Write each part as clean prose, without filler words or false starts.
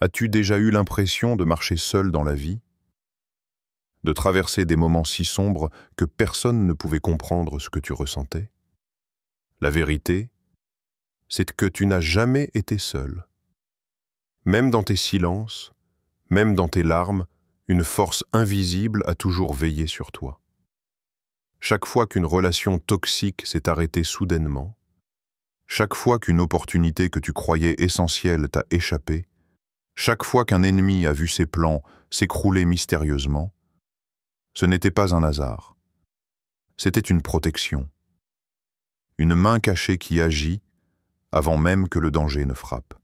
As-tu déjà eu l'impression de marcher seul dans la vie, de traverser des moments si sombres que personne ne pouvait comprendre ce que tu ressentais? La vérité, c'est que tu n'as jamais été seul. Même dans tes silences, même dans tes larmes, une force invisible a toujours veillé sur toi. Chaque fois qu'une relation toxique s'est arrêtée soudainement, chaque fois qu'une opportunité que tu croyais essentielle t'a échappé, chaque fois qu'un ennemi a vu ses plans s'écrouler mystérieusement, ce n'était pas un hasard. C'était une protection. Une main cachée qui agit avant même que le danger ne frappe.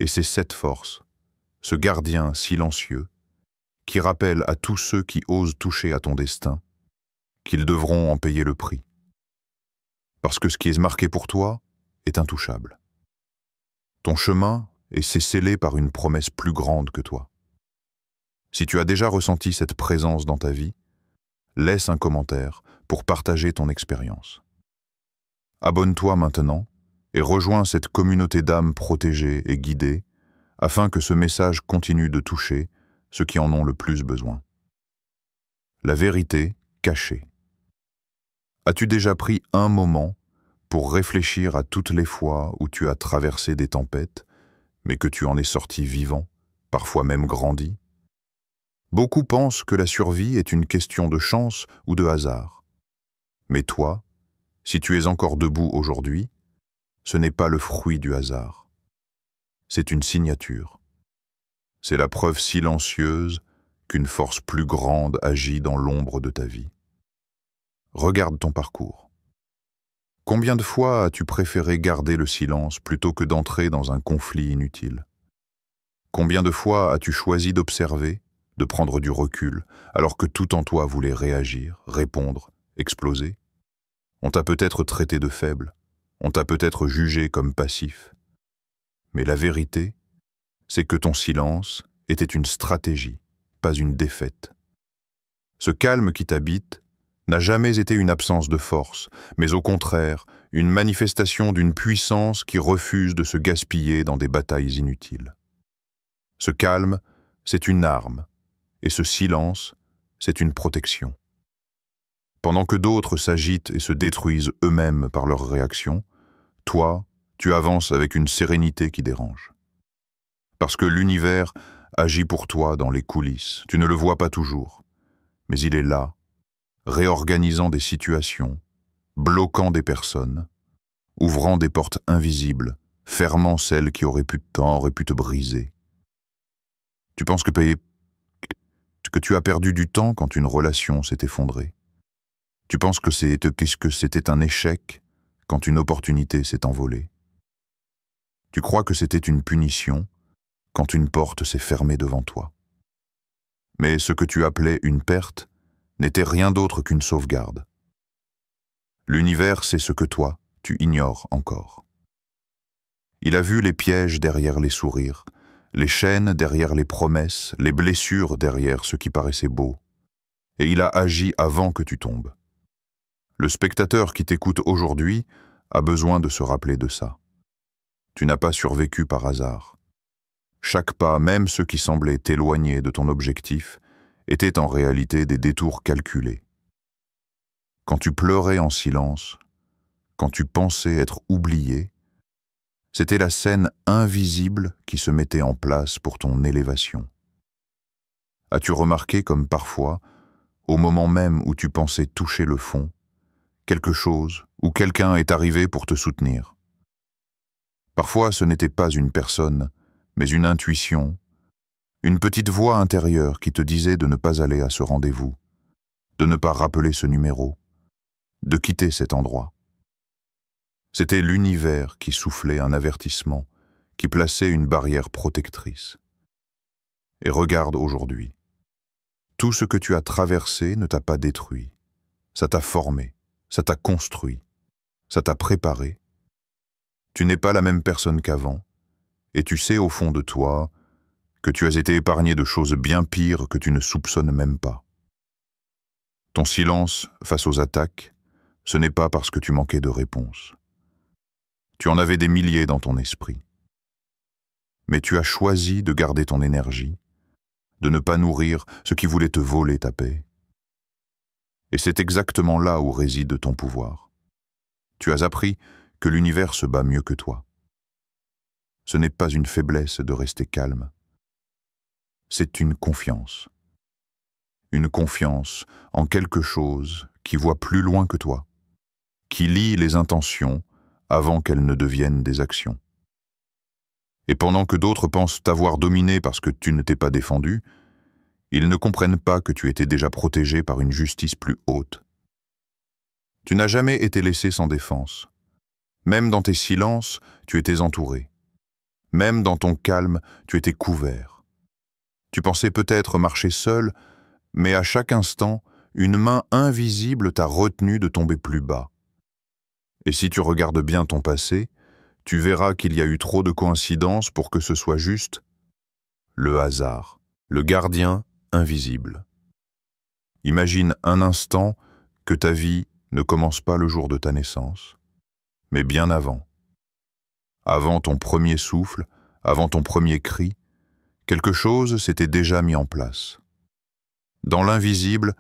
Et c'est cette force, ce gardien silencieux, qui rappelle à tous ceux qui osent toucher à ton destin qu'ils devront en payer le prix. Parce que ce qui est marqué pour toi est intouchable. Ton chemin est scellé par une promesse plus grande que toi. Si tu as déjà ressenti cette présence dans ta vie, laisse un commentaire pour partager ton expérience. Abonne-toi maintenant et rejoins cette communauté d'âmes protégées et guidées afin que ce message continue de toucher ceux qui en ont le plus besoin. La vérité cachée. As-tu déjà pris un moment pour réfléchir à toutes les fois où tu as traversé des tempêtes, mais que tu en es sorti vivant, parfois même grandi? Beaucoup pensent que la survie est une question de chance ou de hasard. Mais toi, si tu es encore debout aujourd'hui, ce n'est pas le fruit du hasard. C'est une signature. C'est la preuve silencieuse qu'une force plus grande agit dans l'ombre de ta vie. Regarde ton parcours. Combien de fois as-tu préféré garder le silence plutôt que d'entrer dans un conflit inutile? Combien de fois as-tu choisi d'observer, de prendre du recul, alors que tout en toi voulait réagir, répondre, exploser? On t'a peut-être traité de faible, on t'a peut-être jugé comme passif. Mais la vérité, c'est que ton silence était une stratégie, pas une défaite. Ce calme qui t'habite n'a jamais été une absence de force, mais au contraire, une manifestation d'une puissance qui refuse de se gaspiller dans des batailles inutiles. Ce calme, c'est une arme, et ce silence, c'est une protection. Pendant que d'autres s'agitent et se détruisent eux-mêmes par leurs réactions, toi, tu avances avec une sérénité qui dérange. Parce que l'univers agit pour toi dans les coulisses, tu ne le vois pas toujours, mais il est là, réorganisant des situations, bloquant des personnes, ouvrant des portes invisibles, fermant celles qui auraient pu te briser. Tu penses que tu as perdu du temps quand une relation s'est effondrée. Tu penses que c'était un échec quand une opportunité s'est envolée. Tu crois que c'était une punition quand une porte s'est fermée devant toi. Mais ce que tu appelais une perte n'était rien d'autre qu'une sauvegarde. L'univers sait ce que toi, tu ignores encore. Il a vu les pièges derrière les sourires, les chaînes derrière les promesses, les blessures derrière ce qui paraissait beau. Et il a agi avant que tu tombes. Le spectateur qui t'écoute aujourd'hui a besoin de se rappeler de ça. Tu n'as pas survécu par hasard. Chaque pas, même ceux qui semblaient t'éloigner de ton objectif, étaient en réalité des détours calculés. Quand tu pleurais en silence, quand tu pensais être oublié, c'était la scène invisible qui se mettait en place pour ton élévation. As-tu remarqué comme parfois, au moment même où tu pensais toucher le fond, quelque chose ou quelqu'un est arrivé pour te soutenir? Parfois, ce n'était pas une personne, mais une intuition, une petite voix intérieure qui te disait de ne pas aller à ce rendez-vous, de ne pas rappeler ce numéro, de quitter cet endroit. C'était l'univers qui soufflait un avertissement, qui plaçait une barrière protectrice. Et regarde aujourd'hui. Tout ce que tu as traversé ne t'a pas détruit. Ça t'a formé, ça t'a construit, ça t'a préparé. Tu n'es pas la même personne qu'avant, et tu sais au fond de toi que tu as été épargné de choses bien pires que tu ne soupçonnes même pas. Ton silence face aux attaques, ce n'est pas parce que tu manquais de réponses. Tu en avais des milliers dans ton esprit. mais tu as choisi de garder ton énergie, de ne pas nourrir ce qui voulait te voler ta paix. Et c'est exactement là où réside ton pouvoir. Tu as appris que l'univers se bat mieux que toi. Ce n'est pas une faiblesse de rester calme. C'est une confiance. Une confiance en quelque chose qui voit plus loin que toi, qui lit les intentions avant qu'elles ne deviennent des actions. Et pendant que d'autres pensent t'avoir dominé parce que tu ne t'es pas défendu, ils ne comprennent pas que tu étais déjà protégé par une justice plus haute. Tu n'as jamais été laissé sans défense. Même dans tes silences, tu étais entouré. Même dans ton calme, tu étais couvert. Tu pensais peut-être marcher seul, mais à chaque instant, une main invisible t'a retenu de tomber plus bas. Et si tu regardes bien ton passé, tu verras qu'il y a eu trop de coïncidences pour que ce soit juste le hasard, le gardien invisible. Imagine un instant que ta vie ne commence pas le jour de ta naissance, mais bien avant. Avant ton premier souffle, avant ton premier cri, quelque chose s'était déjà mis en place. Dans l'invisible,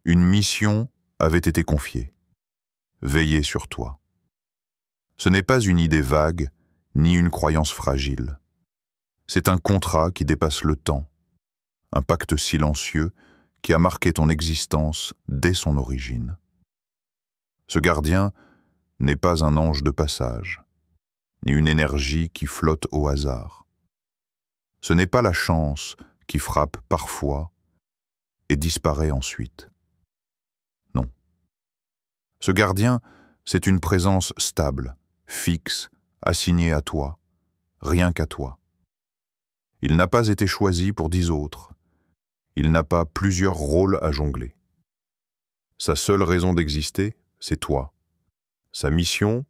une mission avait été confiée. Veiller sur toi. Ce n'est pas une idée vague, ni une croyance fragile. C'est un contrat qui dépasse le temps, un pacte silencieux qui a marqué ton existence dès son origine. Ce gardien n'est pas un ange de passage, ni une énergie qui flotte au hasard. Ce n'est pas la chance qui frappe parfois et disparaît ensuite. Non. Ce gardien, c'est une présence stable, fixe, assignée à toi, rien qu'à toi. Il n'a pas été choisi pour 10 autres. Il n'a pas plusieurs rôles à jongler. Sa seule raison d'exister, c'est toi. Sa mission,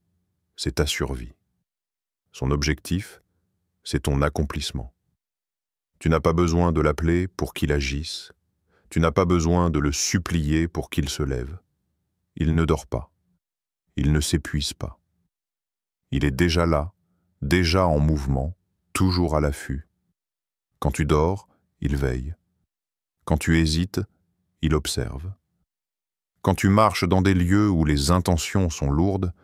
c'est ta survie. Son objectif, c'est ton accomplissement. Tu n'as pas besoin de l'appeler pour qu'il agisse. Tu n'as pas besoin de le supplier pour qu'il se lève. Il ne dort pas. Il ne s'épuise pas. Il est déjà là, déjà en mouvement, toujours à l'affût. Quand tu dors, il veille. Quand tu hésites, il observe. Quand tu marches dans des lieux où les intentions sont lourdes,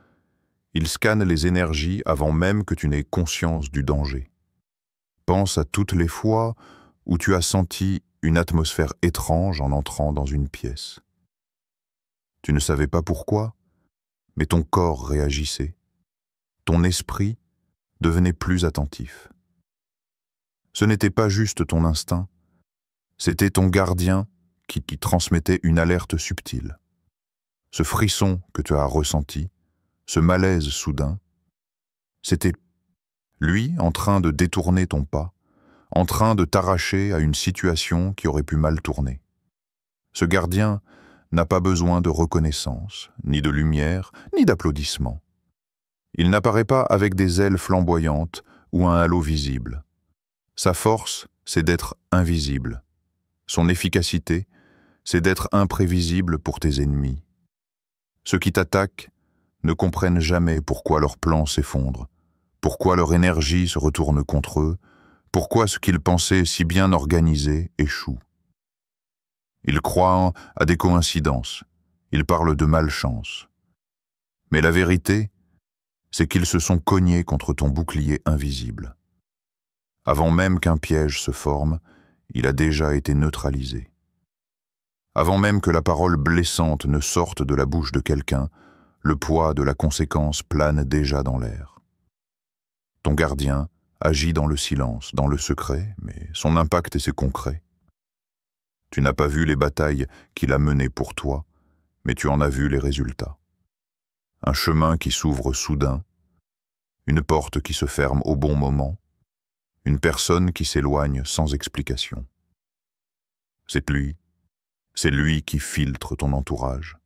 il scanne les énergies avant même que tu n'aies conscience du danger. Pense à toutes les fois où tu as senti une atmosphère étrange en entrant dans une pièce. Tu ne savais pas pourquoi, mais ton corps réagissait. Ton esprit devenait plus attentif. Ce n'était pas juste ton instinct, c'était ton gardien qui transmettait une alerte subtile. Ce frisson que tu as ressenti, ce malaise soudain, c'était lui en train de détourner ton pas, en train de t'arracher à une situation qui aurait pu mal tourner. Ce gardien n'a pas besoin de reconnaissance, ni de lumière, ni d'applaudissements. Il n'apparaît pas avec des ailes flamboyantes ou un halo visible. Sa force, c'est d'être invisible. Son efficacité, c'est d'être imprévisible pour tes ennemis. Ceux qui t'attaquent ne comprennent jamais pourquoi leurs plans s'effondrent, pourquoi leur énergie se retourne contre eux, pourquoi ce qu'ils pensaient si bien organisé échoue. Ils croient à des coïncidences, ils parlent de malchance. Mais la vérité, c'est qu'ils se sont cognés contre ton bouclier invisible. Avant même qu'un piège se forme, il a déjà été neutralisé. Avant même que la parole blessante ne sorte de la bouche de quelqu'un, le poids de la conséquence plane déjà dans l'air. Ton gardien agit dans le silence, dans le secret, mais son impact est concret. Tu n'as pas vu les batailles qu'il a menées pour toi, mais tu en as vu les résultats. Un chemin qui s'ouvre soudain, une porte qui se ferme au bon moment, une personne qui s'éloigne sans explication. C'est lui qui filtre ton entourage.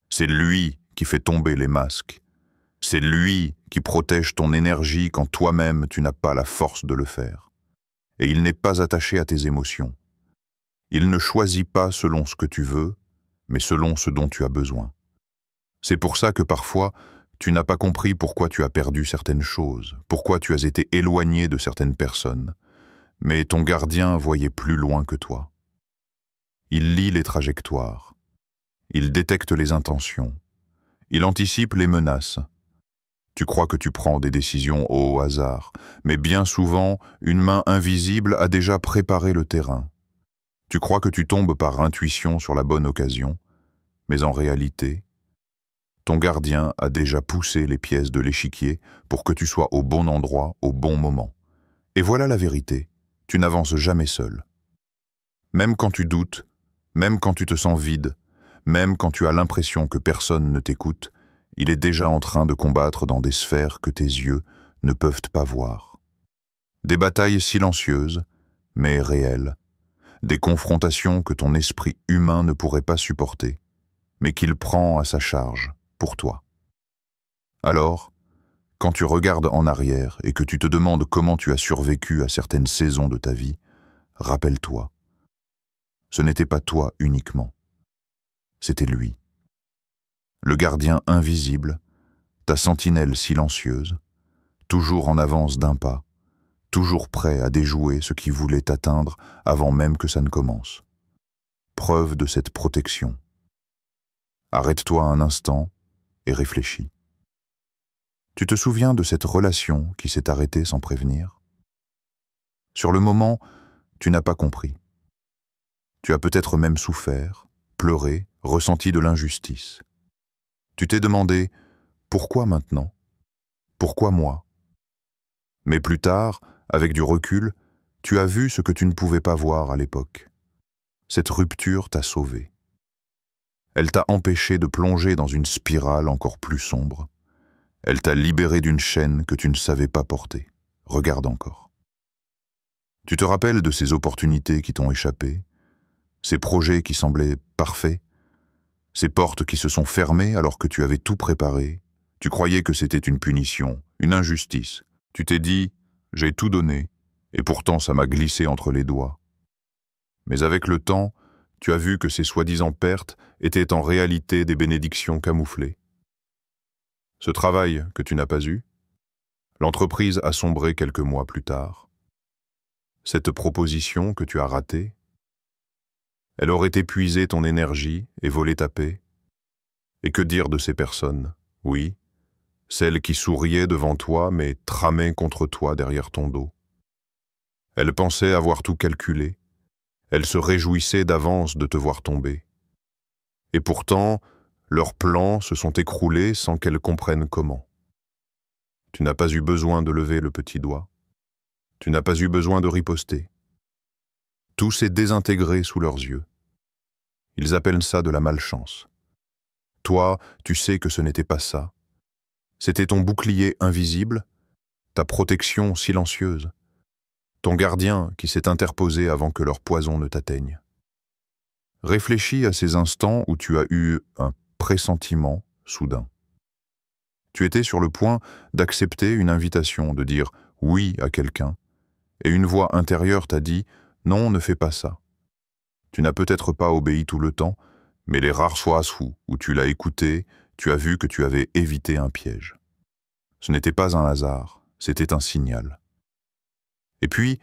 C'est lui qui fait tomber les masques. C'est lui qui protège ton énergie quand toi-même tu n'as pas la force de le faire. Et il n'est pas attaché à tes émotions. Il ne choisit pas selon ce que tu veux, mais selon ce dont tu as besoin. C'est pour ça que parfois, Tu n'as pas compris pourquoi tu as perdu certaines choses, pourquoi tu as été éloigné de certaines personnes, mais ton gardien voyait plus loin que toi. Il lit les trajectoires, il détecte les intentions, il anticipe les menaces. Tu crois que tu prends des décisions au hasard, mais bien souvent, une main invisible a déjà préparé le terrain. Tu crois que tu tombes par intuition sur la bonne occasion, mais en réalité, ton gardien a déjà poussé les pièces de l'échiquier pour que tu sois au bon endroit, au bon moment. Et voilà la vérité, tu n'avances jamais seul. Même quand tu doutes, même quand tu te sens vide, même quand tu as l'impression que personne ne t'écoute, il est déjà en train de combattre dans des sphères que tes yeux ne peuvent pas voir. Des batailles silencieuses, mais réelles. Des confrontations que ton esprit humain ne pourrait pas supporter, mais qu'il prend à sa charge, pour toi. Alors, quand tu regardes en arrière et que tu te demandes comment tu as survécu à certaines saisons de ta vie, rappelle-toi, ce n'était pas toi uniquement, c'était lui. Le gardien invisible, ta sentinelle silencieuse, toujours en avance d'un pas, toujours prêt à déjouer ce qui voulait t'atteindre avant même que ça ne commence. Preuve de cette protection. Arrête-toi un instant et réfléchis. Tu te souviens de cette relation qui s'est arrêtée sans prévenir? Sur le moment, tu n'as pas compris. Tu as peut-être même souffert, pleuré, ressenti de l'injustice. Tu t'es demandé « Pourquoi maintenant? Pourquoi moi ?» Mais plus tard, avec du recul, tu as vu ce que tu ne pouvais pas voir à l'époque. Cette rupture t'a sauvé. Elle t'a empêché de plonger dans une spirale encore plus sombre. Elle t'a libéré d'une chaîne que tu ne savais pas porter. Regarde encore. Tu te rappelles de ces opportunités qui t'ont échappé, ces projets qui semblaient parfaits, ces portes qui se sont fermées alors que tu avais tout préparé. Tu croyais que c'était une punition, une injustice. Tu t'es dit « j'ai tout donné » et pourtant ça m'a glissé entre les doigts. Mais avec le temps, tu as vu que ces soi-disant pertes étaient en réalité des bénédictions camouflées. Ce travail que tu n'as pas eu, l'entreprise a sombré quelques mois plus tard. Cette proposition que tu as ratée, elle aurait épuisé ton énergie et volé ta paix. Et que dire de ces personnes? Oui, celles qui souriaient devant toi mais tramaient contre toi derrière ton dos. Elles pensaient avoir tout calculé. Elles se réjouissaient d'avance de te voir tomber. Et pourtant, leurs plans se sont écroulés sans qu'elles comprennent comment. Tu n'as pas eu besoin de lever le petit doigt. Tu n'as pas eu besoin de riposter. Tout s'est désintégré sous leurs yeux. Ils appellent ça de la malchance. Toi, tu sais que ce n'était pas ça. C'était ton bouclier invisible, ta protection silencieuse, ton gardien qui s'est interposé avant que leur poison ne t'atteigne. Réfléchis à ces instants où tu as eu un pressentiment soudain. Tu étais sur le point d'accepter une invitation, de dire oui à quelqu'un, et une voix intérieure t'a dit « non, ne fais pas ça ». Tu n'as peut-être pas obéi tout le temps, mais les rares fois où tu l'as écouté, tu as vu que tu avais évité un piège. Ce n'était pas un hasard, c'était un signal. Et puis,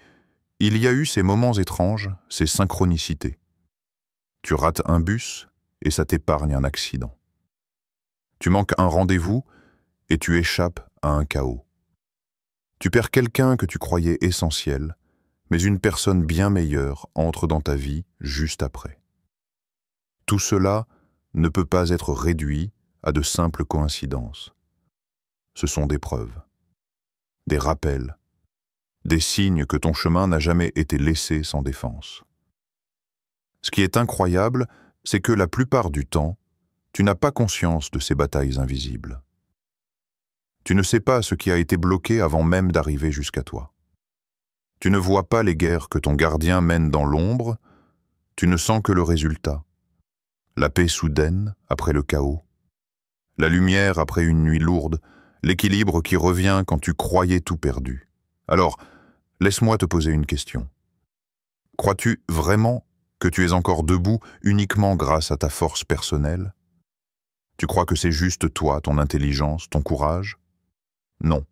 il y a eu ces moments étranges, ces synchronicités. Tu rates un bus et ça t'épargne un accident. Tu manques un rendez-vous et tu échappes à un chaos. Tu perds quelqu'un que tu croyais essentiel, mais une personne bien meilleure entre dans ta vie juste après. Tout cela ne peut pas être réduit à de simples coïncidences. Ce sont des preuves, des rappels, des signes que ton chemin n'a jamais été laissé sans défense. Ce qui est incroyable, c'est que la plupart du temps, tu n'as pas conscience de ces batailles invisibles. Tu ne sais pas ce qui a été bloqué avant même d'arriver jusqu'à toi. Tu ne vois pas les guerres que ton gardien mène dans l'ombre, tu ne sens que le résultat. La paix soudaine après le chaos, la lumière après une nuit lourde, l'équilibre qui revient quand tu croyais tout perdu. Alors, laisse-moi te poser une question. Crois-tu vraiment que tu es encore debout uniquement grâce à ta force personnelle? Tu crois que c'est juste toi, ton intelligence, ton courage? Non.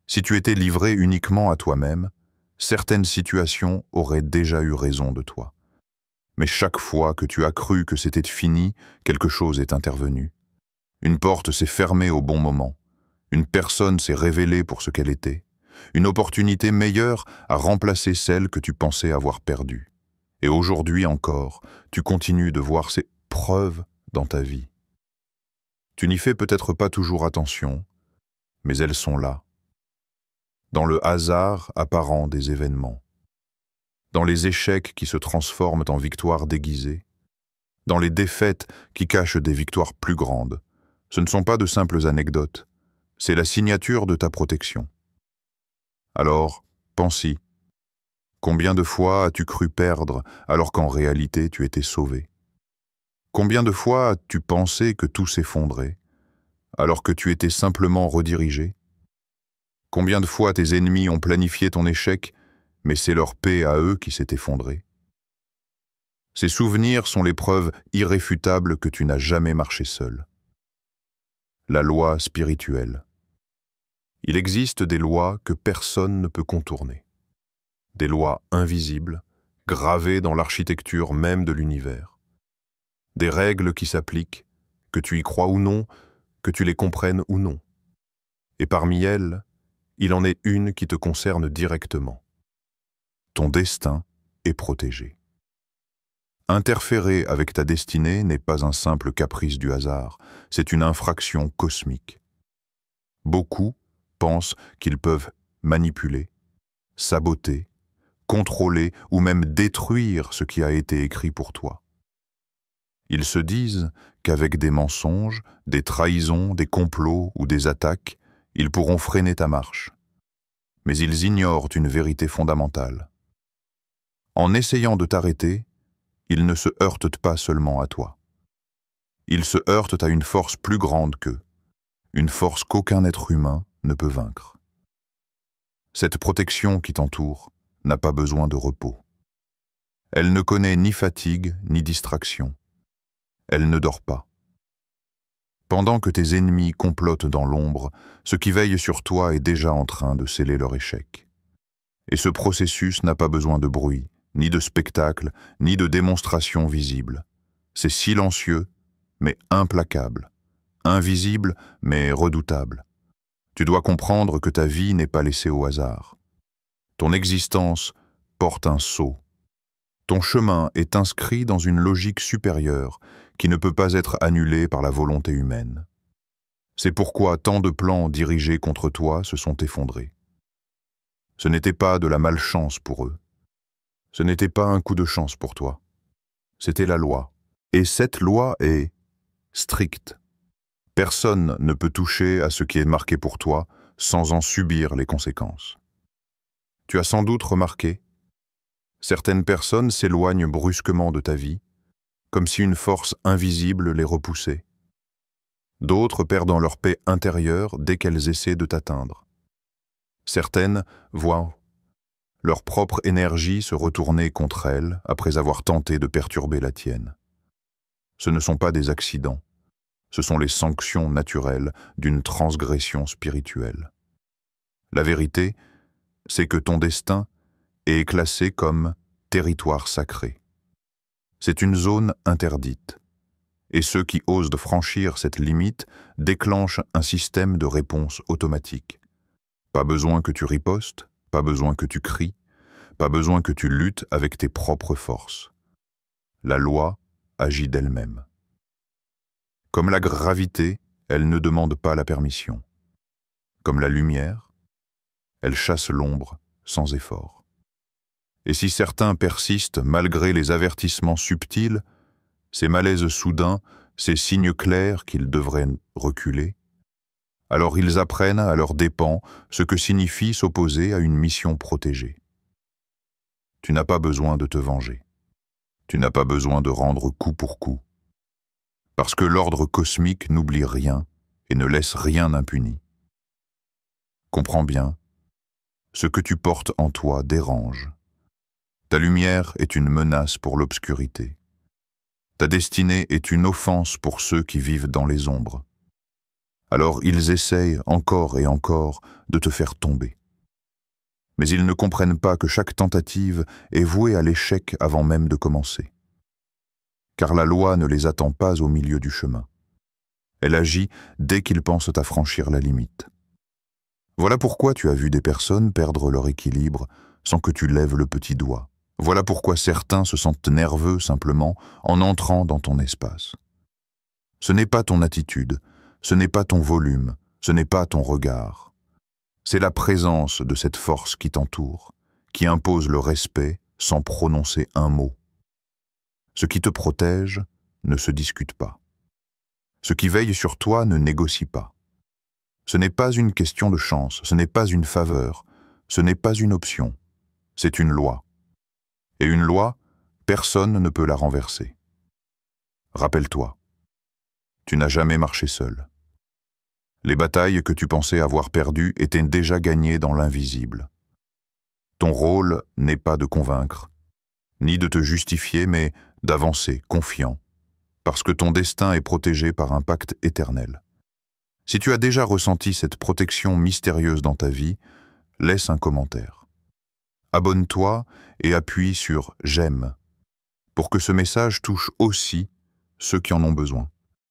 Si tu étais livré uniquement à toi-même, certaines situations auraient déjà eu raison de toi. Mais chaque fois que tu as cru que c'était fini, quelque chose est intervenu. Une porte s'est fermée au bon moment. Une personne s'est révélée pour ce qu'elle était. Une opportunité meilleure a remplacé celle que tu pensais avoir perdue. Et aujourd'hui encore, tu continues de voir ces preuves dans ta vie. Tu n'y fais peut-être pas toujours attention, mais elles sont là. Dans le hasard apparent des événements. Dans les échecs qui se transforment en victoires déguisées. Dans les défaites qui cachent des victoires plus grandes. Ce ne sont pas de simples anecdotes. C'est la signature de ta protection. Alors, pense-y. Combien de fois as-tu cru perdre alors qu'en réalité tu étais sauvé? Combien de fois as-tu pensé que tout s'effondrait alors que tu étais simplement redirigé? Combien de fois tes ennemis ont planifié ton échec, mais c'est leur paix à eux qui s'est effondrée? Ces souvenirs sont les preuves irréfutables que tu n'as jamais marché seul. La loi spirituelle. Il existe des lois que personne ne peut contourner. Des lois invisibles, gravées dans l'architecture même de l'univers. Des règles qui s'appliquent, que tu y crois ou non, que tu les comprennes ou non. Et parmi elles, il en est une qui te concerne directement. Ton destin est protégé. Interférer avec ta destinée n'est pas un simple caprice du hasard, c'est une infraction cosmique. Beaucoup pensent qu'ils peuvent manipuler, saboter, contrôler ou même détruire ce qui a été écrit pour toi. Ils se disent qu'avec des mensonges, des trahisons, des complots ou des attaques, ils pourront freiner ta marche. Mais ils ignorent une vérité fondamentale. En essayant de t'arrêter, ils ne se heurtent pas seulement à toi. Ils se heurtent à une force plus grande qu'eux, une force qu'aucun être humain ne peut vaincre. Cette protection qui t'entoure n'a pas besoin de repos. Elle ne connaît ni fatigue ni distraction. Elle ne dort pas. Pendant que tes ennemis complotent dans l'ombre, ce qui veille sur toi est déjà en train de sceller leur échec. Et ce processus n'a pas besoin de bruit, ni de spectacle, ni de démonstration visible. C'est silencieux, mais implacable. Invisible, mais redoutable. Tu dois comprendre que ta vie n'est pas laissée au hasard. Ton existence porte un sceau. Ton chemin est inscrit dans une logique supérieure qui ne peut pas être annulée par la volonté humaine. C'est pourquoi tant de plans dirigés contre toi se sont effondrés. Ce n'était pas de la malchance pour eux. Ce n'était pas un coup de chance pour toi. C'était la loi. Et cette loi est stricte. Personne ne peut toucher à ce qui est marqué pour toi sans en subir les conséquences. Tu as sans doute remarqué, certaines personnes s'éloignent brusquement de ta vie, comme si une force invisible les repoussait. D'autres perdent leur paix intérieure dès qu'elles essaient de t'atteindre. Certaines voient leur propre énergie se retourner contre elles après avoir tenté de perturber la tienne. Ce ne sont pas des accidents, ce sont les sanctions naturelles d'une transgression spirituelle. La vérité, c'est que ton destin est classé comme territoire sacré. C'est une zone interdite. Et ceux qui osent franchir cette limite déclenchent un système de réponse automatique. Pas besoin que tu ripostes, pas besoin que tu cries, pas besoin que tu luttes avec tes propres forces. La loi agit d'elle-même. Comme la gravité, elle ne demande pas la permission. Comme la lumière, elle chasse l'ombre sans effort. Et si certains persistent malgré les avertissements subtils, ces malaises soudains, ces signes clairs qu'ils devraient reculer, alors ils apprennent à leurs dépens ce que signifie s'opposer à une mission protégée. Tu n'as pas besoin de te venger. Tu n'as pas besoin de rendre coup pour coup. Parce que l'ordre cosmique n'oublie rien et ne laisse rien impuni. Comprends bien, ce que tu portes en toi dérange. Ta lumière est une menace pour l'obscurité. Ta destinée est une offense pour ceux qui vivent dans les ombres. Alors ils essayent encore et encore de te faire tomber. Mais ils ne comprennent pas que chaque tentative est vouée à l'échec avant même de commencer. Car la loi ne les attend pas au milieu du chemin. Elle agit dès qu'ils pensent à franchir la limite. Voilà pourquoi tu as vu des personnes perdre leur équilibre sans que tu lèves le petit doigt. Voilà pourquoi certains se sentent nerveux simplement en entrant dans ton espace. Ce n'est pas ton attitude, ce n'est pas ton volume, ce n'est pas ton regard. C'est la présence de cette force qui t'entoure, qui impose le respect sans prononcer un mot. Ce qui te protège ne se discute pas. Ce qui veille sur toi ne négocie pas. Ce n'est pas une question de chance, ce n'est pas une faveur, ce n'est pas une option, c'est une loi. Et une loi, personne ne peut la renverser. Rappelle-toi, tu n'as jamais marché seul. Les batailles que tu pensais avoir perdues étaient déjà gagnées dans l'invisible. Ton rôle n'est pas de convaincre, ni de te justifier, mais d'avancer confiant, parce que ton destin est protégé par un pacte éternel. Si tu as déjà ressenti cette protection mystérieuse dans ta vie, laisse un commentaire. Abonne-toi et appuie sur « J'aime » pour que ce message touche aussi ceux qui en ont besoin.